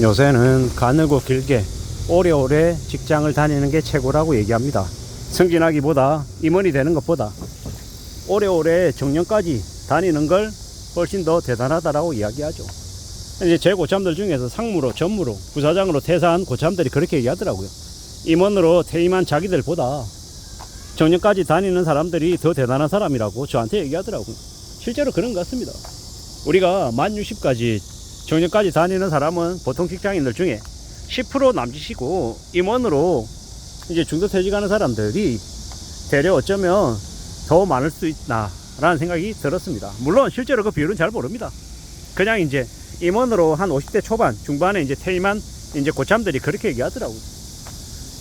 요새는 가늘고 길게 오래오래 직장을 다니는 게 최고라고 얘기합니다. 승진하기보다 임원이 되는 것보다 오래오래 정년까지 다니는 걸 훨씬 더 대단하다라고 이야기하죠. 이제 제 고참들 중에서 상무로, 전무로, 부사장으로 퇴사한 고참들이 그렇게 얘기하더라고요. 임원으로 퇴임한 자기들보다 정년까지 다니는 사람들이 더 대단한 사람이라고 저한테 얘기하더라고요. 실제로 그런 것 같습니다. 우리가 만 60까지 정년까지 다니는 사람은 보통 직장인들 중에 10% 남짓이고, 임원으로 이제 중도퇴직하는 사람들이 대략 어쩌면 더 많을 수 있나 라는 생각이 들었습니다. 물론 실제로 그 비율은 잘 모릅니다. 그냥 이제 임원으로 한 50대 초반 중반에 이제 퇴임한 이제 고참들이 그렇게 얘기하더라고요.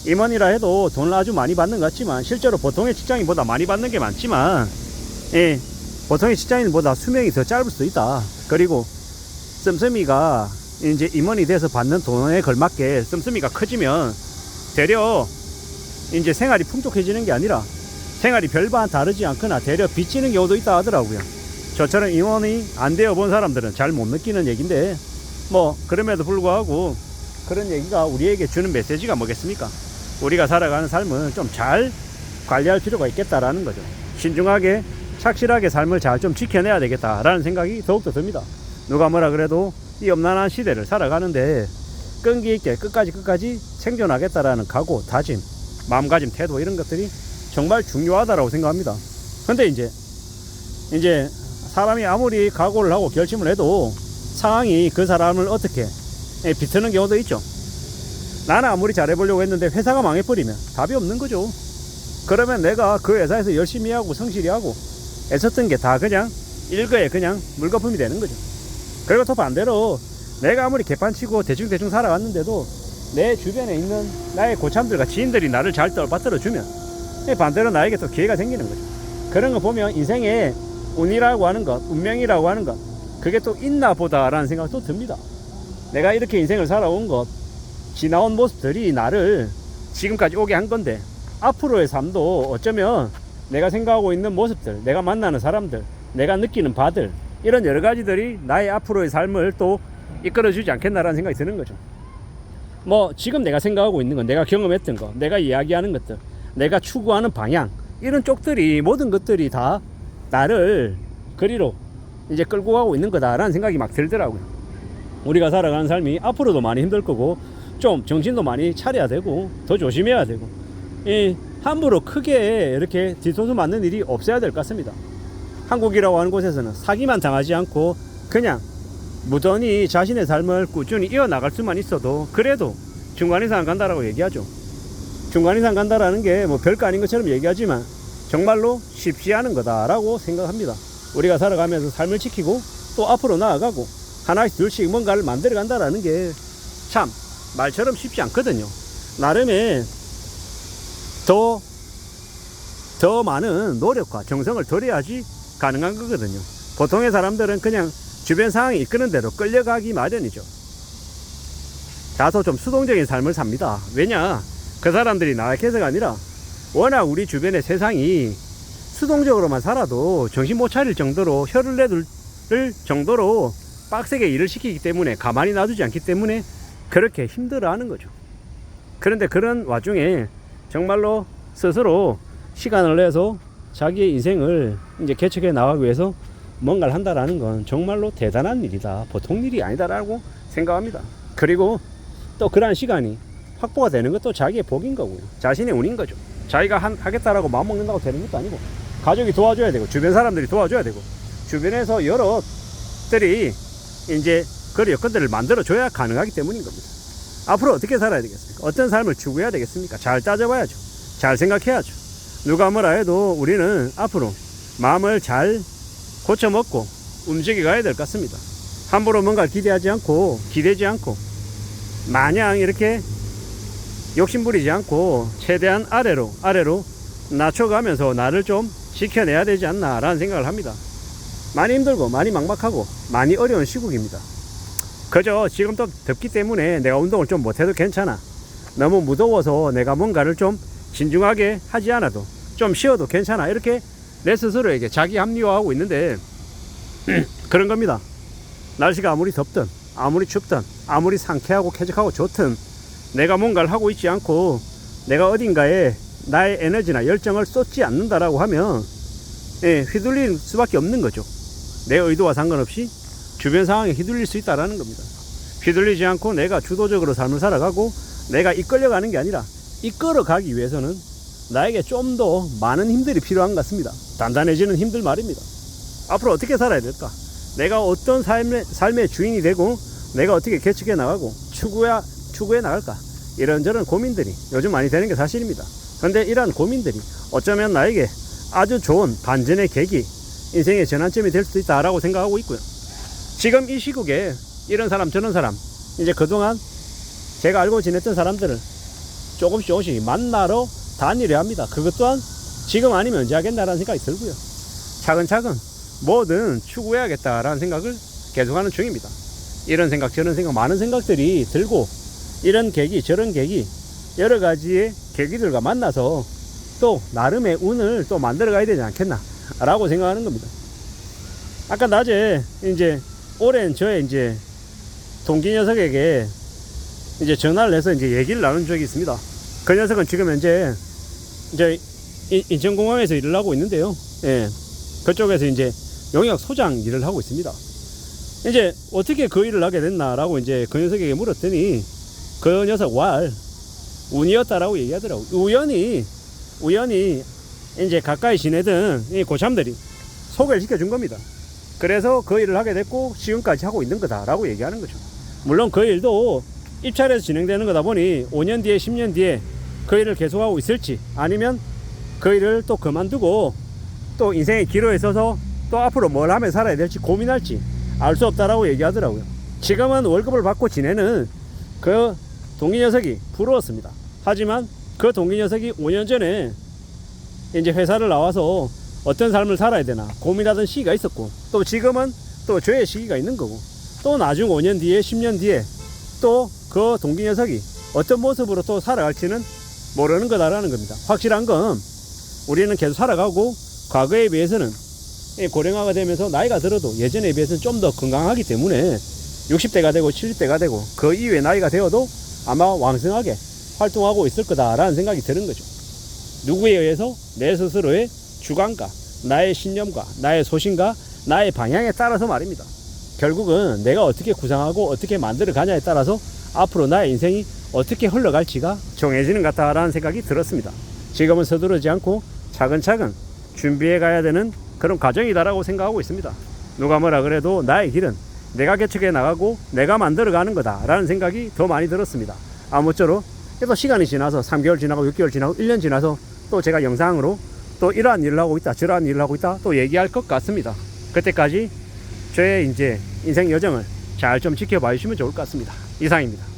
임원이라 해도 돈을 아주 많이 받는 것 같지만 실제로 보통의 직장인보다 많이 받는 게 많지만, 보통의 직장인보다 수명이 더 짧을 수도 있다. 그리고 씀씀이가 이제 임원이 돼서 받는 돈에 걸맞게 씀씀이가 커지면 되려 이제 생활이 풍족해지는 게 아니라 생활이 별반 다르지 않거나 되려 빚지는 경우도 있다 하더라고요. 저처럼 임원이 안 되어 본 사람들은 잘 못 느끼는 얘기인데, 뭐 그럼에도 불구하고 그런 얘기가 우리에게 주는 메시지가 뭐겠습니까? 우리가 살아가는 삶은 좀 잘 관리할 필요가 있겠다라는 거죠. 신중하게 착실하게 삶을 잘 좀 지켜내야 되겠다라는 생각이 더욱더 듭니다. 누가 뭐라 그래도 이 엄난한 시대를 살아가는데 끈기 있게 끝까지 생존하겠다라는 각오, 다짐, 마음가짐, 태도, 이런 것들이 정말 중요하다라고 생각합니다. 근데 이제 사람이 아무리 각오를 하고 결심을 해도 상황이 그 사람을 어떻게 비트는 경우도 있죠. 나는 아무리 잘해보려고 했는데 회사가 망해버리면 답이 없는 거죠. 그러면 내가 그 회사에서 열심히 하고 성실히 하고 애썼던 게 다 그냥 일거에 그냥 물거품이 되는 거죠. 그리고 또 반대로 내가 아무리 개판치고 대충 살아왔는데도 내 주변에 있는 나의 고참들과 지인들이 나를 잘 떨어뜨려주면 반대로 나에게 또 기회가 생기는 거죠. 그런 거 보면 인생에 운이라고 하는 것, 운명이라고 하는 것, 그게 또 있나 보다라는 생각도 듭니다. 내가 이렇게 인생을 살아온 것, 지나온 모습들이 나를 지금까지 오게 한 건데, 앞으로의 삶도 어쩌면 내가 생각하고 있는 모습들, 내가 만나는 사람들, 내가 느끼는 바들, 이런 여러 가지들이 나의 앞으로의 삶을 또 이끌어주지 않겠나라는 생각이 드는 거죠. 뭐 지금 내가 생각하고 있는 건, 내가 경험했던 거, 내가 이야기하는 것들, 내가 추구하는 방향, 이런 쪽들이, 모든 것들이 다 나를 그리로 이제 끌고 가고 있는 거다라는 생각이 막 들더라고요. 우리가 살아가는 삶이 앞으로도 많이 힘들 거고, 좀 정신도 많이 차려야 되고, 더 조심해야 되고, 함부로 크게 이렇게 뒤통수 맞는 일이 없어야 될 것 같습니다. 한국이라고 하는 곳에서는 사기만 당하지 않고 그냥 무던히 자신의 삶을 꾸준히 이어나갈 수만 있어도 그래도 중간 이상 간다라고 얘기하죠. 중간 이상 간다라는 게 뭐 별거 아닌 것처럼 얘기하지만 정말로 쉽지 않은 거다라고 생각합니다. 우리가 살아가면서 삶을 지키고 또 앞으로 나아가고 하나씩 둘씩 뭔가를 만들어 간다라는 게 참 말처럼 쉽지 않거든요. 나름의 더 많은 노력과 정성을 들여야지 가능한 거거든요. 보통의 사람들은 그냥 주변 상황이 이끄는 대로 끌려가기 마련이죠. 다소 좀 수동적인 삶을 삽니다. 왜냐, 그 사람들이 나약해서가 아니라 워낙 우리 주변의 세상이 수동적으로만 살아도 정신 못 차릴 정도로, 혀를 내둘 정도로 빡세게 일을 시키기 때문에, 가만히 놔두지 않기 때문에 그렇게 힘들어하는 거죠. 그런데 그런 와중에 정말로 스스로 시간을 내서 자기의 인생을 이제 개척해 나가기 위해서 뭔가를 한다라는 건 정말로 대단한 일이다, 보통 일이 아니다라고 생각합니다. 그리고 또 그러한 시간이 확보가 되는 것도 자기의 복인 거고요, 자신의 운인 거죠. 자기가 하겠다라고 마음먹는다고 되는 것도 아니고, 가족이 도와줘야 되고, 주변 사람들이 도와줘야 되고, 주변에서 여러들이 이제 그런 여건들을 만들어줘야 가능하기 때문인 겁니다. 앞으로 어떻게 살아야 되겠습니까? 어떤 삶을 추구해야 되겠습니까? 잘 따져봐야죠. 잘 생각해야죠. 누가 뭐라 해도 우리는 앞으로 마음을 잘 고쳐먹고 움직여 가야 될 것 같습니다. 함부로 뭔가를 기대지 않고 마냥 이렇게 욕심부리지 않고 최대한 아래로 낮춰가면서 나를 좀 지켜내야 되지 않나 라는 생각을 합니다. 많이 힘들고 많이 막막하고 많이 어려운 시국입니다. 그저 지금 또 덥기 때문에 내가 운동을 좀 못해도 괜찮아, 너무 무더워서 내가 뭔가를 좀 신중하게 하지 않아도 좀 쉬어도 괜찮아, 이렇게 내 스스로에게 자기 합리화하고 있는데 그런 겁니다. 날씨가 아무리 덥든 아무리 춥든 아무리 상쾌하고 쾌적하고 좋든 내가 뭔가를 하고 있지 않고 내가 어딘가에 나의 에너지나 열정을 쏟지 않는다라고 하면 휘둘릴 수밖에 없는 거죠. 내 의도와 상관없이 주변 상황에 휘둘릴 수 있다라는 겁니다. 휘둘리지 않고 내가 주도적으로 삶을 살아가고 내가 이끌려가는 게 아니라 이끌어가기 위해서는 나에게 좀 더 많은 힘들이 필요한 것 같습니다. 단단해지는 힘들 말입니다. 앞으로 어떻게 살아야 될까? 내가 어떤 삶의 주인이 되고 내가 어떻게 개척해 나가고 추구해 나갈까? 이런저런 고민들이 요즘 많이 되는 게 사실입니다. 그런데 이러한 고민들이 어쩌면 나에게 아주 좋은 반전의 계기, 인생의 전환점이 될 수도 있다라고 생각하고 있고요. 지금 이 시국에 이런 사람 저런 사람 이제 그동안 제가 알고 지냈던 사람들을 조금씩 만나러 다니려 합니다. 그것 또한 지금 아니면 언제 하겠나라는 생각이 들고요. 차근차근 뭐든 추구해야겠다라는 생각을 계속하는 중입니다. 이런 생각 저런 생각 많은 생각들이 들고 이런 계기 저런 계기 여러 가지의 계기들과 만나서 또 나름의 운을 또 만들어 가야 되지 않겠나 라고 생각하는 겁니다. 아까 낮에 이제 오랜 저의 이제 동기 녀석에게 이제 전화를 해서 이제 얘기를 나눈 적이 있습니다. 그 녀석은 지금 현재 이제 인천공항에서 일을 하고 있는데요. 그쪽에서 이제 용역 소장 일을 하고 있습니다. 이제 어떻게 그 일을 하게 됐나라고 이제 그 녀석에게 물었더니 그 녀석 운이었다라고 얘기하더라고. 우연히 이제 가까이 지내던 이 고참들이 소개를 시켜준 겁니다. 그래서 그 일을 하게 됐고 지금까지 하고 있는 거다라고 얘기하는 거죠. 물론 그 일도 입찰해서 진행되는 거다 보니 5년 뒤에 10년 뒤에 그 일을 계속하고 있을지 아니면 그 일을 또 그만두고 또 인생의 기로에 서서 또 앞으로 뭘 하며 살아야 될지 고민할지 알 수 없다라고 얘기하더라고요. 지금은 월급을 받고 지내는 그 동기 녀석이 부러웠습니다. 하지만 그 동기 녀석이 5년 전에 이제 회사를 나와서 어떤 삶을 살아야 되나 고민하던 시기가 있었고 또 지금은 또 저의 시기가 있는 거고 또 나중 5년 뒤에 10년 뒤에 또 그 동기 녀석이 어떤 모습으로 또 살아갈지는 모르는 거다라는 겁니다. 확실한 건 우리는 계속 살아가고 과거에 비해서는 고령화가 되면서 나이가 들어도 예전에 비해서는 좀 더 건강하기 때문에 60대가 되고 70대가 되고 그 이후에 나이가 되어도 아마 왕성하게 활동하고 있을 거다라는 생각이 드는 거죠. 누구에 의해서 내 스스로의 주관과 나의 신념과 나의 소신과 나의 방향에 따라서 말입니다. 결국은 내가 어떻게 구상하고 어떻게 만들어 가냐에 따라서 앞으로 나의 인생이 어떻게 흘러갈지가 정해지는 것 같다라는 생각이 들었습니다. 지금은 서두르지 않고 차근차근 준비해 가야 되는 그런 과정이다라고 생각하고 있습니다. 누가 뭐라 그래도 나의 길은 내가 개척해 나가고 내가 만들어 가는 거다라는 생각이 더 많이 들었습니다. 아무쪼록 또 시간이 지나서 3개월 지나고 6개월 지나고 1년 지나서 또 제가 영상으로 또 이러한 일을 하고 있다 저러한 일을 하고 있다 또 얘기할 것 같습니다. 그때까지 저의 이제 인생 여정을 잘 좀 지켜봐 주시면 좋을 것 같습니다. 이상입니다.